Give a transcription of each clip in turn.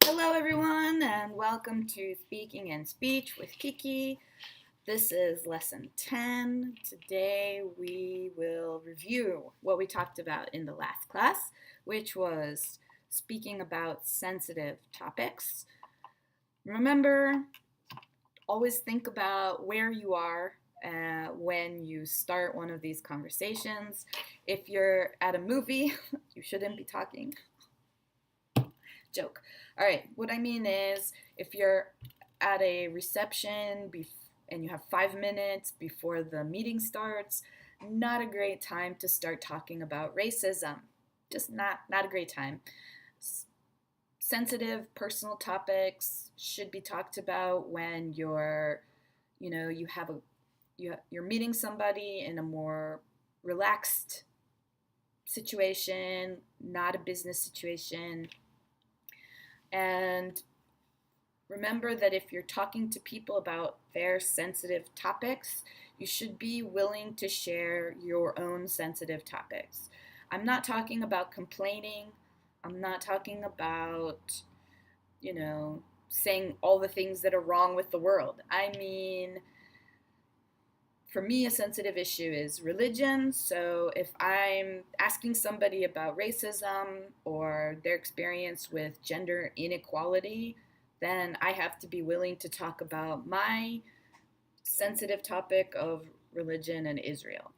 Hello, everyone, and welcome to Speaking and Speech with Kiki. This is lesson 10. Today we will review what we talked about in the last class, which was speaking about sensitive topics. Remember, always think about where you are when you start one of these conversations. If you're at a movie, you shouldn't be talking. Joke. All right, what I mean is if you're at a reception and you have 5 minutes before the meeting starts, not a great time to start talking about racism. Just not a great time. Sensitive personal topics should be talked about when you're meeting somebody in a more relaxed situation, not a business situation. And remember that if you're talking to people about their sensitive topics, you should be willing to share your own sensitive topics. I'm not talking about complaining. I'm not talking about, saying all the things that are wrong with the world. I mean, for me, a sensitive issue is religion. So if I'm asking somebody about racism or their experience with gender inequality, then I have to be willing to talk about my sensitive topic of religion and Israel.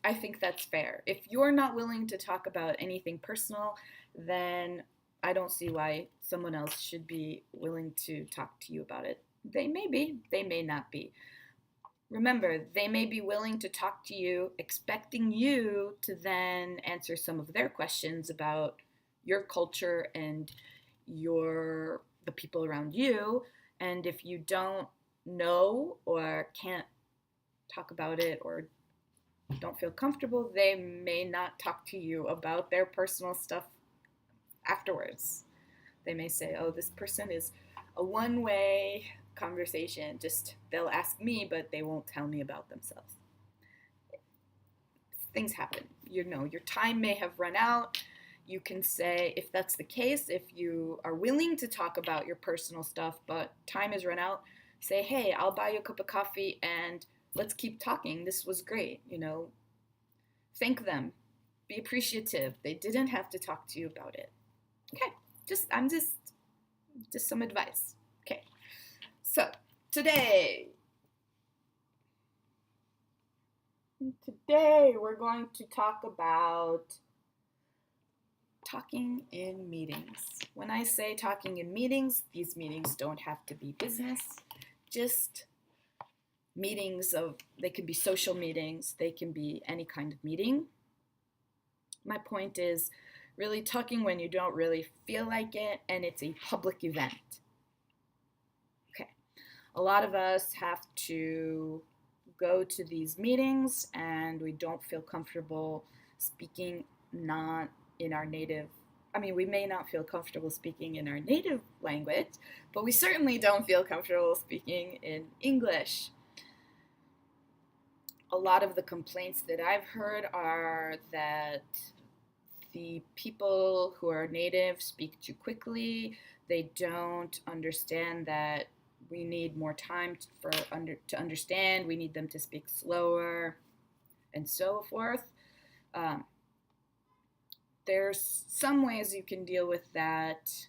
I think that's fair. If you're not willing to talk about anything personal, then I don't see why someone else should be willing to talk to you about it. They may be, they may not be. Remember, they may be willing to talk to you, expecting you to then answer some of their questions about your culture and the people around you. And if you don't know or can't talk about it or don't feel comfortable, they may not talk to you about their personal stuff afterwards. They may say, oh, this person is a one-way conversation. Just they'll ask me, but they won't tell me about themselves. Things happen. Your time may have run out. You can say, if that's the case, if you are willing to talk about your personal stuff, but time has run out, say, hey, I'll buy you a cup of coffee and let's keep talking. This was great. Thank them. Be appreciative. They didn't have to talk to you about it. Okay. Just some advice. Okay. So today we're going to talk about talking in meetings. When I say talking in meetings, these meetings don't have to be business, just meetings they can be social meetings, they can be any kind of meeting. My point is really talking when you don't really feel like it and it's a public event. Okay. A lot of us have to go to these meetings and we don't feel comfortable speaking not in our native, we may not feel comfortable speaking in our native language, but we certainly don't feel comfortable speaking in English. A lot of the complaints that I've heard are that the people who are native speak too quickly. They don't understand that we need more time to understand. We need them to speak slower, and so forth. There's some ways you can deal with that.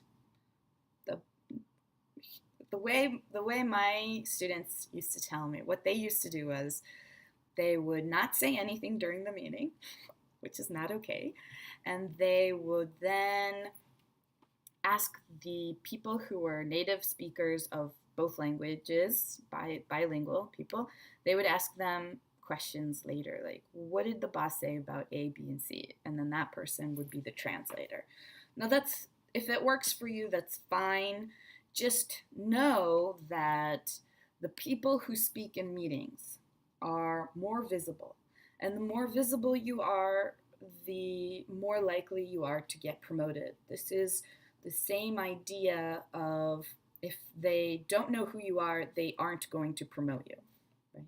The way my students used to tell me, what they used to do was they would not say anything during the meeting, which is not okay, and they would then ask the people who were native speakers of both languages, bilingual people, they would ask them questions later, like, what did the boss say about A, B, and C? And then that person would be the translator. Now if it works for you, that's fine. Just know that the people who speak in meetings are more visible. And the more visible you are, the more likely you are to get promoted. This is the same idea of if they don't know who you are, they aren't going to promote you. Right?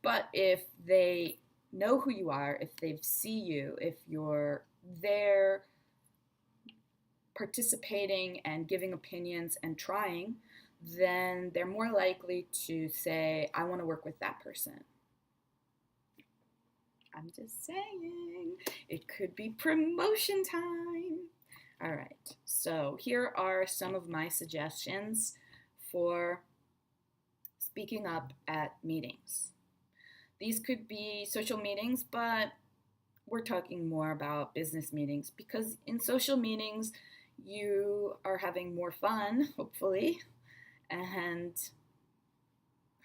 But if they know who you are, if they see you, if you're their participating and giving opinions and trying, then they're more likely to say, I want to work with that person. I'm just saying, it could be promotion time. All right, so here are some of my suggestions for speaking up at meetings. These could be social meetings, but we're talking more about business meetings, because in social meetings, you are having more fun, hopefully, and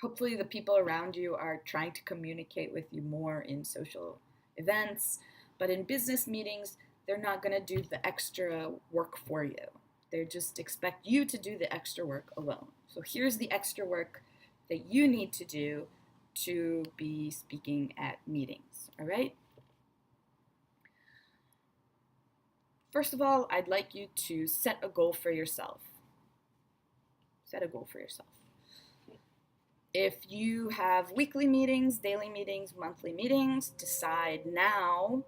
hopefully the people around you are trying to communicate with you more in social events. But in business meetings, they're not going to do the extra work for you. They just expect you to do the extra work alone. So here's the extra work that you need to do to be speaking at meetings, all right? First of all, I'd like you to set a goal for yourself. Set a goal for yourself. If you have weekly meetings, daily meetings, monthly meetings, decide now,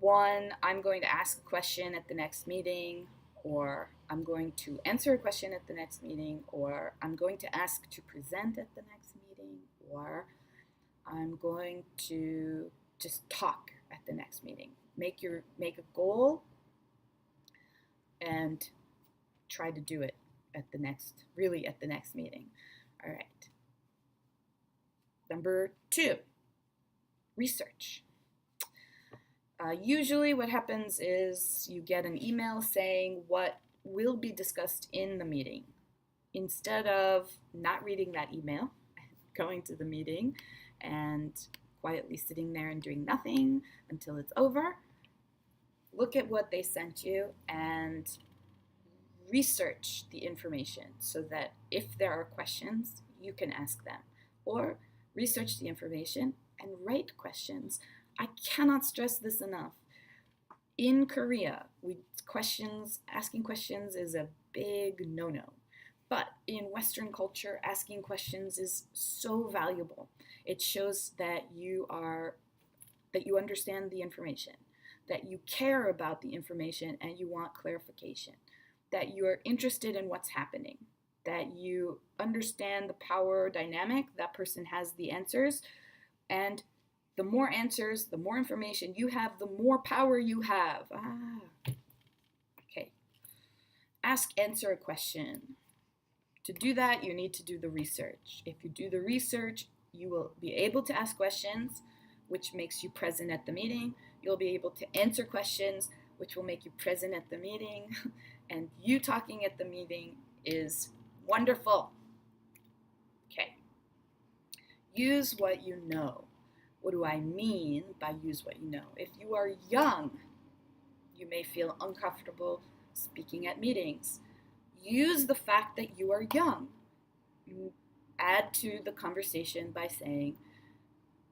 one, I'm going to ask a question at the next meeting, or I'm going to answer a question at the next meeting, or I'm going to ask to present at the next meeting, or I'm going to just talk at the next meeting. Make a goal and try to do it at the next meeting. All right. Number 2, research. Usually what happens is you get an email saying what will be discussed in the meeting. Instead of not reading that email, going to the meeting and quietly sitting there and doing nothing until it's over, look at what they sent you and research the information so that if there are questions, you can ask them. Or research the information and write questions. I cannot stress this enough. In Korea, asking questions is a big no-no. But in Western culture, asking questions is so valuable. It shows that you understand the information, that you care about the information and you want clarification, that you are interested in what's happening, that you understand the power dynamic, that person has the answers, and the more answers, the more information you have, the more power you have. Okay. Answer a question. To do that, you need to do the research. If you do the research, you will be able to ask questions, which makes you present at the meeting. You'll be able to answer questions, which will make you present at the meeting. And you talking at the meeting is wonderful. Okay. Use what you know. What do I mean by use what you know? If you are young, you may feel uncomfortable speaking at meetings. Use the fact that you are young. Add to the conversation by saying,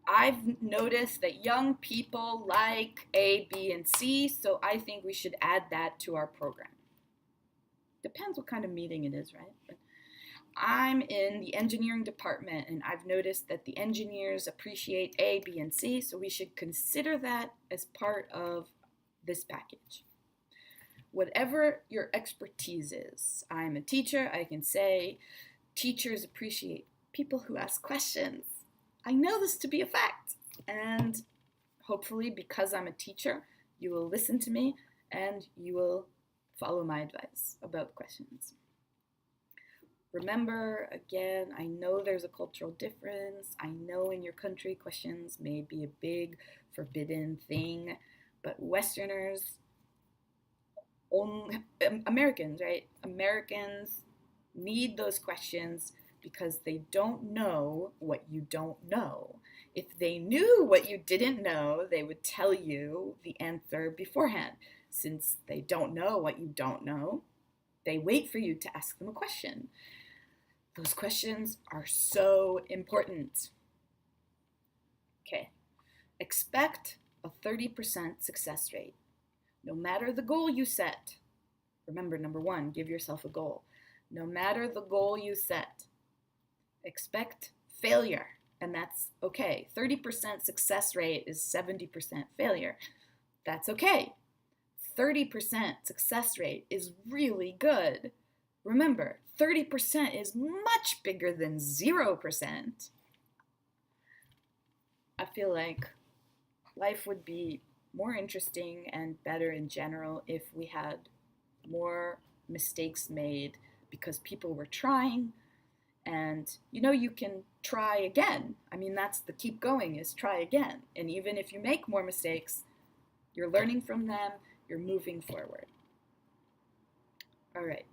I've noticed that young people like A, B, and C, so I think we should add that to our program. Depends what kind of meeting it is, right? But I'm in the engineering department, and I've noticed that the engineers appreciate A, B, and C, so we should consider that as part of this package. Whatever your expertise is, I'm a teacher, I can say teachers appreciate people who ask questions. I know this to be a fact, and hopefully because I'm a teacher, you will listen to me and you will follow my advice about questions. Remember, again, I know there's a cultural difference. I know in your country questions may be a big forbidden thing, but Westerners, Americans, right? Americans need those questions because they don't know what you don't know. If they knew what you didn't know, they would tell you the answer beforehand. Since they don't know what you don't know, they wait for you to ask them a question. Those questions are so important. Okay, expect a 30% success rate. No matter the goal you set, remember, number 1, give yourself a goal. No matter the goal you set, expect failure, and that's okay. 30% success rate is 70% failure. That's okay. 30% success rate is really good. Remember, 30% is much bigger than 0%. I feel like life would be more interesting and better in general if we had more mistakes made because people were trying. And you can try again. I mean, that's the keep going, is try again. And even if you make more mistakes, you're learning from them, you're moving forward. All right.